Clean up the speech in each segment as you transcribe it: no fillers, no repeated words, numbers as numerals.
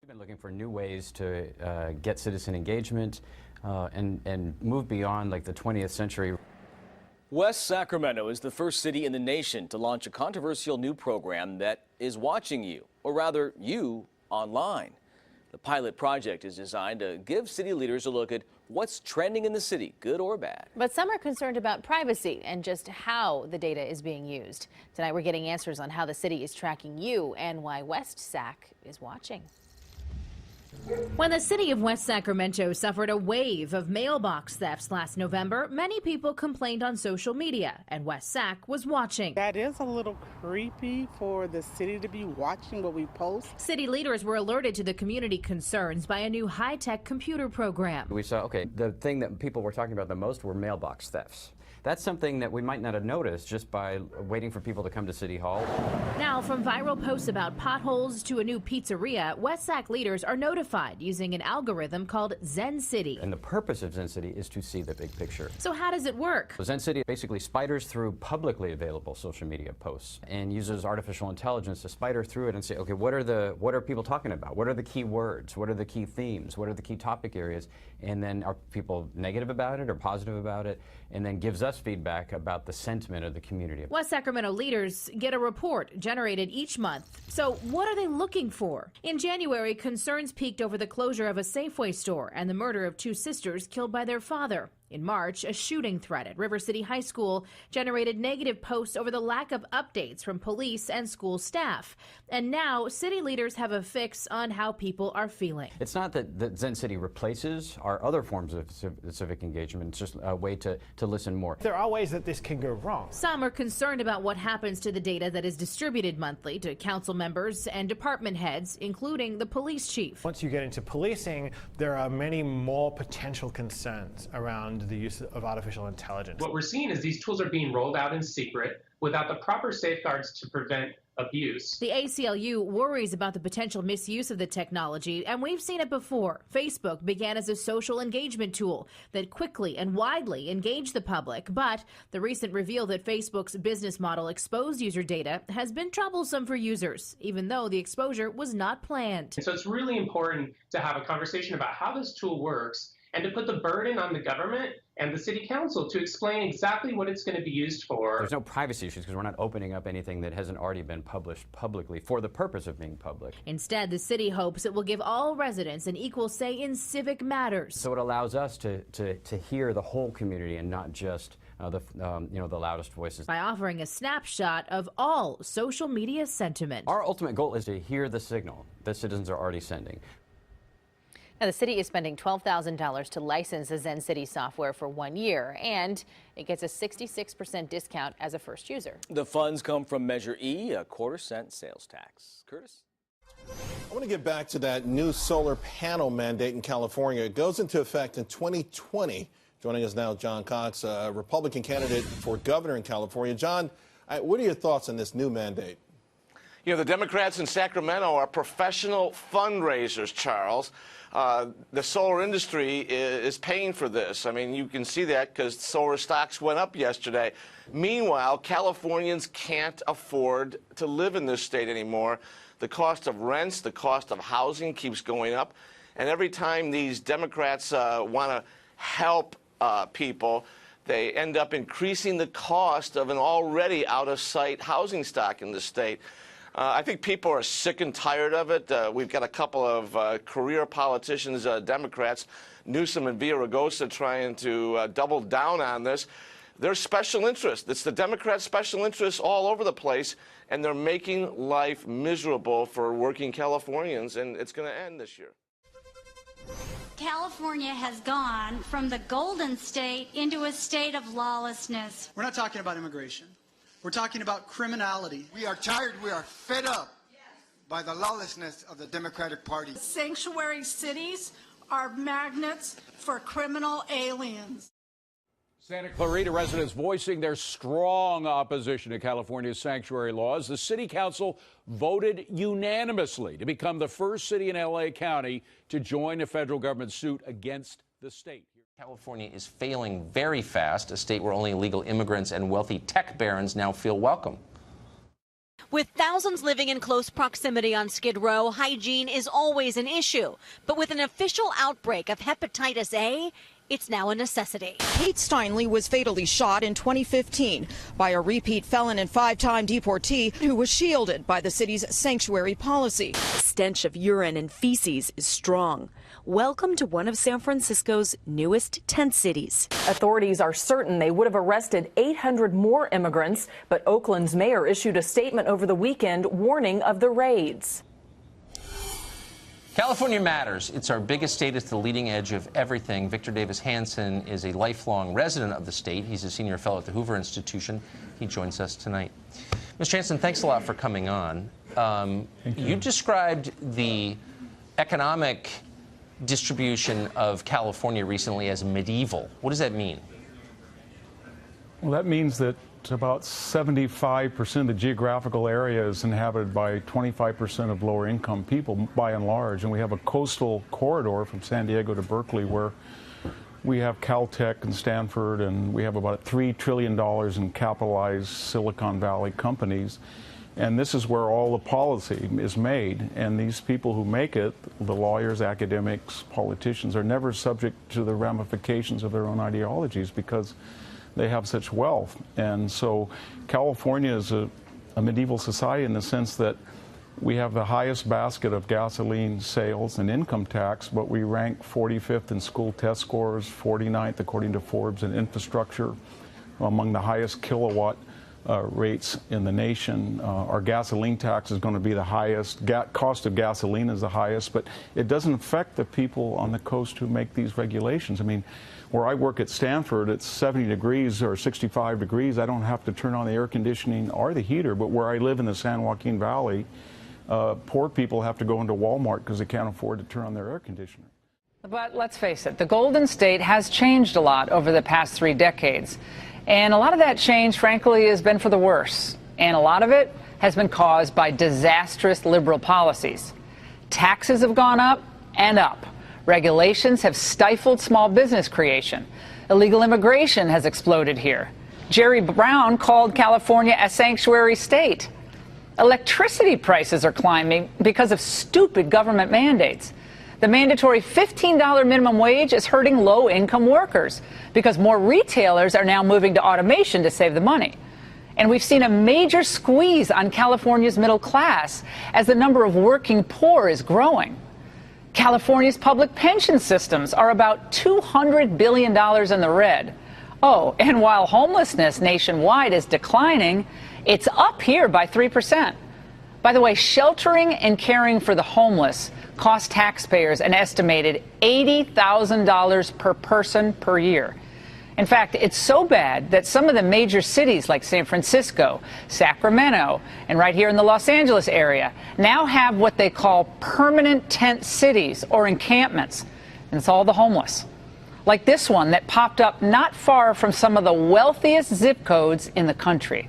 We've been looking for new ways to get citizen engagement and move beyond like the 20th century. West Sacramento is the first city in the nation to launch a controversial new program that is watching you, or rather you, online. The pilot project is designed to give city leaders a look at what's trending in the city, good or bad. But some are concerned about privacy and just how the data is being used. Tonight we're getting answers on how the city is tracking you and why West Sac is watching. When the city of West Sacramento suffered a wave of mailbox thefts last November, many people complained on social media, and West Sac was watching. That is a little creepy for the city to be watching what we post. City leaders were alerted to the community concerns by a new high-tech computer program. We saw, okay, the thing that people were talking about the most were mailbox thefts. That's something that we might not have noticed just by waiting for people to come to City Hall. Now, from viral posts about potholes to a new pizzeria, West Sac leaders are notified using an algorithm called Zen City. And the purpose of Zen City is to see the big picture. So how does it work? Zen City basically spiders through publicly available social media posts and uses artificial intelligence to spider through it and say, okay, what are people talking about? What are the key words? What are the key themes? What are the key topic areas? And then are people negative about it or positive about it? And then gives us feedback about the sentiment of the community. West Sacramento leaders get a report generated each month. So what are they looking for? In January, concerns peaked over the closure of a Safeway store and the murder of two sisters killed by their father. In March, a shooting threat at River City High School generated negative posts over the lack of updates from police and school staff. And now, city leaders have a fix on how people are feeling. It's not that Zen City replaces our other forms of civic engagement. It's just a way to listen more. There are ways that this can go wrong. Some are concerned about what happens to the data that is distributed monthly to council members and department heads, including the police chief. Once you get into policing, there are many more potential concerns around the use of artificial intelligence. What we're seeing is these tools are being rolled out in secret without the proper safeguards to prevent abuse. The ACLU worries about the potential misuse of the technology, and we've seen it before. Facebook began as a social engagement tool that quickly and widely engaged the public, but the recent reveal that Facebook's business model exposed user data has been troublesome for users, even though the exposure was not planned. And so it's really important to have a conversation about how this tool works and to put the burden on the government and the city council to explain exactly what it's going to be used for. There's no privacy issues because we're not opening up anything that hasn't already been published publicly for the purpose of being public. Instead, the city hopes it will give all residents an equal say in civic matters. So it allows us to hear the whole community and not just the loudest voices. By offering a snapshot of all social media sentiment. Our ultimate goal is to hear the signal that citizens are already sending. Now, the city is spending $12,000 to license the Zen City software for 1 year, and it gets a 66% discount as a first user. The funds come from Measure E, a quarter-cent sales tax. Curtis? I want to get back to that new solar panel mandate in California. It goes into effect in 2020. Joining us now, John Cox, a Republican candidate for governor in California. John, what are your thoughts on this new mandate? You know, the Democrats in Sacramento are professional fundraisers, Charles. The solar industry is paying for this. I mean, you can see that because solar stocks went up yesterday. Meanwhile, Californians can't afford to live in this state anymore. The cost of rents, the cost of housing keeps going up. And every time these Democrats want to help people, they end up increasing the cost of an already out-of-sight housing stock in the state. I think people are sick and tired of it. We've got a couple of career politicians, Democrats, Newsom and Villaraigosa, trying to double down on this. There's special interest. It's the Democrats' special interests all over the place, and they're making life miserable for working Californians, and it's going to end this year. California has gone from the Golden State into a state of lawlessness. We're not talking about immigration. We're talking about criminality. We are tired, we are fed up by the lawlessness of the Democratic Party. Sanctuary cities are magnets for criminal aliens. Santa Clarita residents voicing their strong opposition to California's sanctuary laws. The city council voted unanimously to become the first city in L.A. County to join a federal government suit against the state. California is failing very fast, a state where only illegal immigrants and wealthy tech barons now feel welcome. With thousands living in close proximity on Skid Row, hygiene is always an issue. But with an official outbreak of hepatitis A, it's now a necessity. Kate Steinle was fatally shot in 2015 by a repeat felon and 5-time deportee who was shielded by the city's sanctuary policy. The stench of urine and feces is strong. Welcome to one of San Francisco's newest tent cities. Authorities are certain they would have arrested 800 more immigrants, but Oakland's mayor issued a statement over the weekend warning of the raids. California matters. It's our biggest state. It's the leading edge of everything. Victor Davis Hanson is a lifelong resident of the state. He's a senior fellow at the Hoover Institution. He joins us tonight. Mr. Hanson, thanks a lot for coming on. You described the economic distribution of California recently as medieval. What does that mean? Well, that means that about 75% of the geographical area is inhabited by 25% of lower income people, by and large. And we have a coastal corridor from San Diego to Berkeley where we have Caltech and Stanford, and we have about $3 trillion in capitalized Silicon Valley companies. And this is where all the policy is made. And these people who make it, the lawyers, academics, politicians, are never subject to the ramifications of their own ideologies because they have such wealth. And so California is a medieval society in the sense that we have the highest basket of gasoline sales and income tax, but we rank 45th in school test scores, 49th according to Forbes in infrastructure, among the highest kilowatt rates in the nation. Our gasoline tax is going to be the highest. Cost of gasoline is the highest, but it doesn't affect the people on the coast who make these regulations. I mean, where I work at Stanford, it's 70 degrees or 65 degrees. I don't have to turn on the air conditioning or the heater, but where I live in the San Joaquin Valley, poor people have to go into Walmart because they can't afford to turn on their air conditioner. But let's face it, the Golden State has changed a lot over the past 3 decades. And a lot of that change, frankly, has been for the worse. And a lot of it has been caused by disastrous liberal policies. Taxes have gone up and up. Regulations have stifled small business creation. Illegal immigration has exploded here. Jerry Brown called California a sanctuary state. Electricity prices are climbing because of stupid government mandates. The mandatory $15 minimum wage is hurting low-income workers because more retailers are now moving to automation to save the money. And we've seen a major squeeze on California's middle class as the number of working poor is growing. California's public pension systems are about $200 billion in the red. Oh, and while homelessness nationwide is declining, it's up here by 3%. By the way, sheltering and caring for the homeless cost taxpayers an estimated $80,000 per person per year. In fact, it's so bad that some of the major cities like San Francisco, Sacramento, and right here in the Los Angeles area now have what they call permanent tent cities or encampments. And it's all the homeless. Like this one that popped up not far from some of the wealthiest zip codes in the country.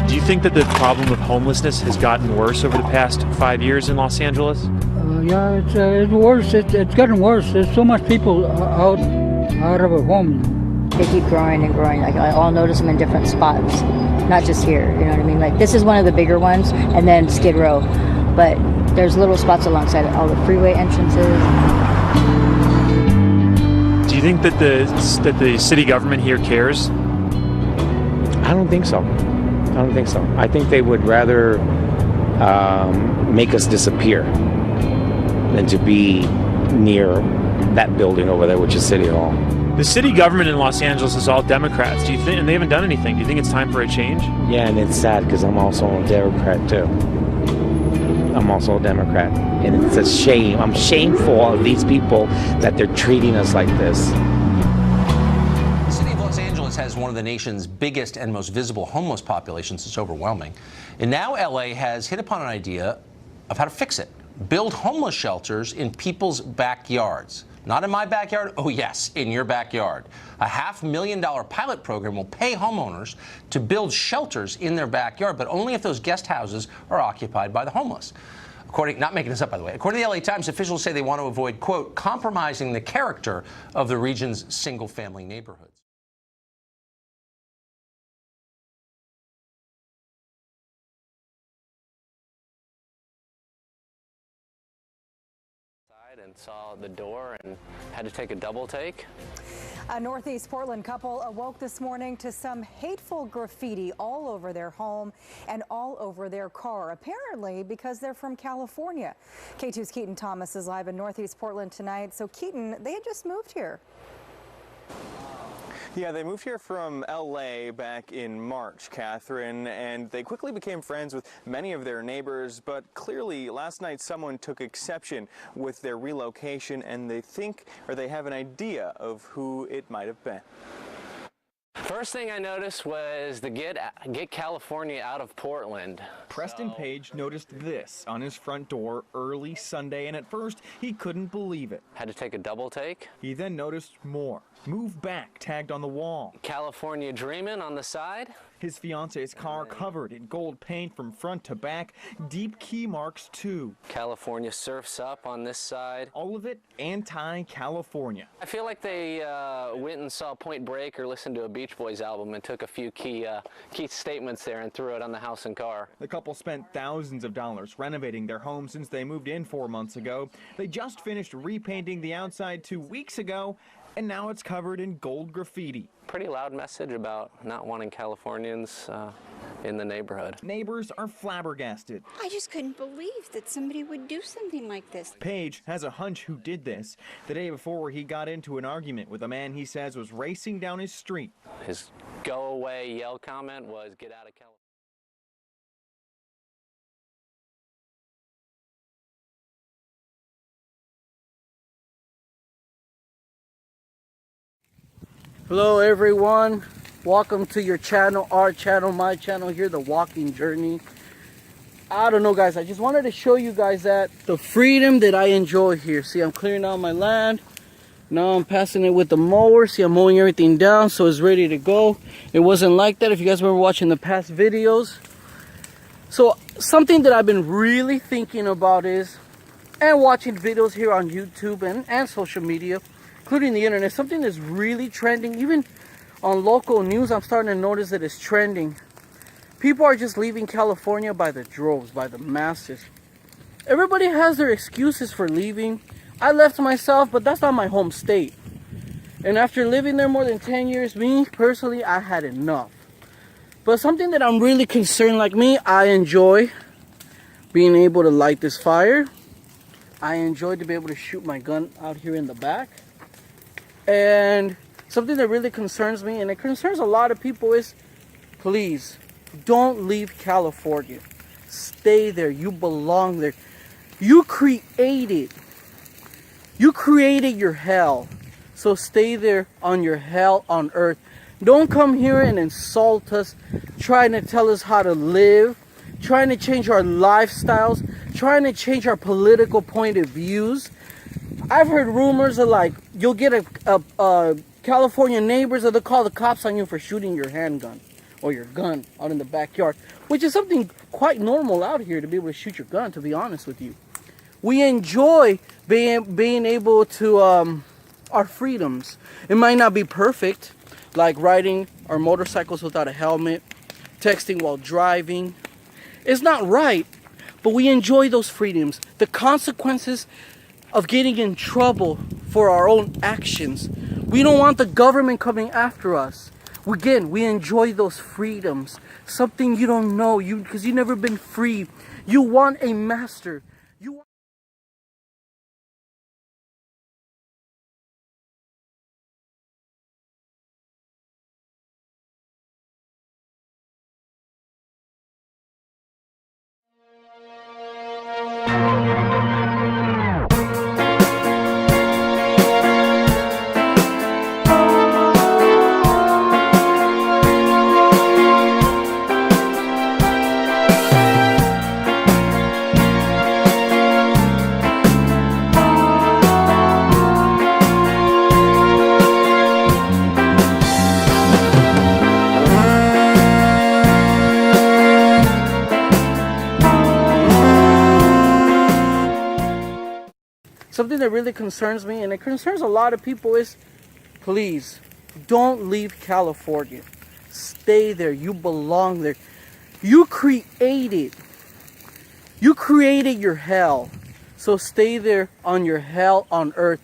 Do you think that the problem with homelessness has gotten worse over the past 5 years in Los Angeles? Yeah, it's worse. It's getting worse. There's so much people out of a home. They keep growing and growing. Like I'll notice them in different spots, not just here. You know what I mean? Like this is one of the bigger ones, and then Skid Row. But there's little spots alongside all the freeway entrances. Do you think that the city government here cares? I don't think so. I don't think so. I think they would rather make us disappear than to be near that building over there, which is City Hall. The city government in Los Angeles is all Democrats. Do you think, and they haven't done anything? Do you think it's time for a change? Yeah, and it's sad because I'm also a Democrat too. I'm also a Democrat, and it's a shame. I'm shameful of these people that they're treating us like this. The city of Los Angeles has one of the nation's biggest and most visible homeless populations. It's overwhelming. And now LA has hit upon an idea of how to fix it. Build homeless shelters in people's backyards. Not in my backyard? Oh, yes, in your backyard. A $500,000 pilot program will pay homeowners to build shelters in their backyard, but only if those guest houses are occupied by the homeless. Not making this up, by the way. According to the LA Times, officials say they want to avoid, quote, compromising the character of the region's single-family neighborhoods. And saw the door and had to take a double take. A Northeast Portland couple awoke this morning to some hateful graffiti all over their home and all over their car, apparently because they're from California. K2's Keaton Thomas is live in Northeast Portland tonight. So Keaton, they had just moved here. Yeah, they moved here from LA back in March, Catherine, and they quickly became friends with many of their neighbors, but clearly last night someone took exception with their relocation, and they have an idea of who it might have been. First thing I noticed was the get California out of Portland. Preston Page noticed this on his front door early Sunday, and at first he couldn't believe it. Had to take a double take. He then noticed more. Move back tagged on the wall. California Dreamin' on the side. His fiance's car covered in gold paint from front to back, deep key marks too. California Surfs Up on this side. All of it anti-California. I feel like they went and saw Point Break or listened to a Beach Boys album and took a few key statements there and threw it on the house and car. The couple spent thousands of dollars renovating their home since they moved in 4 months ago. They just finished repainting the outside 2 weeks ago, and now it's covered in gold graffiti. Pretty loud message about not wanting Californians in the neighborhood. Neighbors are flabbergasted. I just couldn't believe that somebody would do something like this. Page has a hunch who did this. The day before, he got into an argument with a man he says was racing down his street. His go away yell comment was, get out of California. Hello everyone, welcome to your channel, our channel, my channel here, The Walking Journey. I don't know guys, I just wanted to show you guys that the freedom that I enjoy here. See, I'm clearing out my land. Now I'm passing it with the mower. See, I'm mowing everything down so it's ready to go. It wasn't like that if you guys remember watching the past videos. So something that I've been really thinking about is, and watching videos here on YouTube and social media, including the internet, something that's really trending, even on local news. I'm starting to notice that it's trending. People are just leaving California by the droves, by the masses. Everybody has their excuses for leaving. I left myself, but that's not my home state. And after living there more than 10 years, me personally, I had enough. But something that I'm really concerned, like me, I enjoy being able to light this fire. I enjoy to be able to shoot my gun out here in the back. And something that really concerns me, and it concerns a lot of people, is please don't leave California. Stay there. You belong there. You created your hell. So stay there on your hell on earth. Don't come here and insult us, trying to tell us how to live, trying to change our lifestyles, trying to change our political point of views. I've heard rumors of, like, you'll get a California neighbors, or they'll call the cops on you for shooting your handgun or your gun out in the backyard, which is something quite normal out here, to be able to shoot your gun, to be honest with you. We enjoy being able to, our freedoms. It might not be perfect, like riding our motorcycles without a helmet, texting while driving. It's not right, but we enjoy those freedoms. The consequences of getting in trouble for our own actions. We don't want the government coming after us. Again, we enjoy those freedoms. Something you don't know, because you've never been free. You want a master. that really concerns me, and it concerns a lot of people, is please don't leave California. Stay there. You belong there. You created your hell. So stay there on your hell on earth.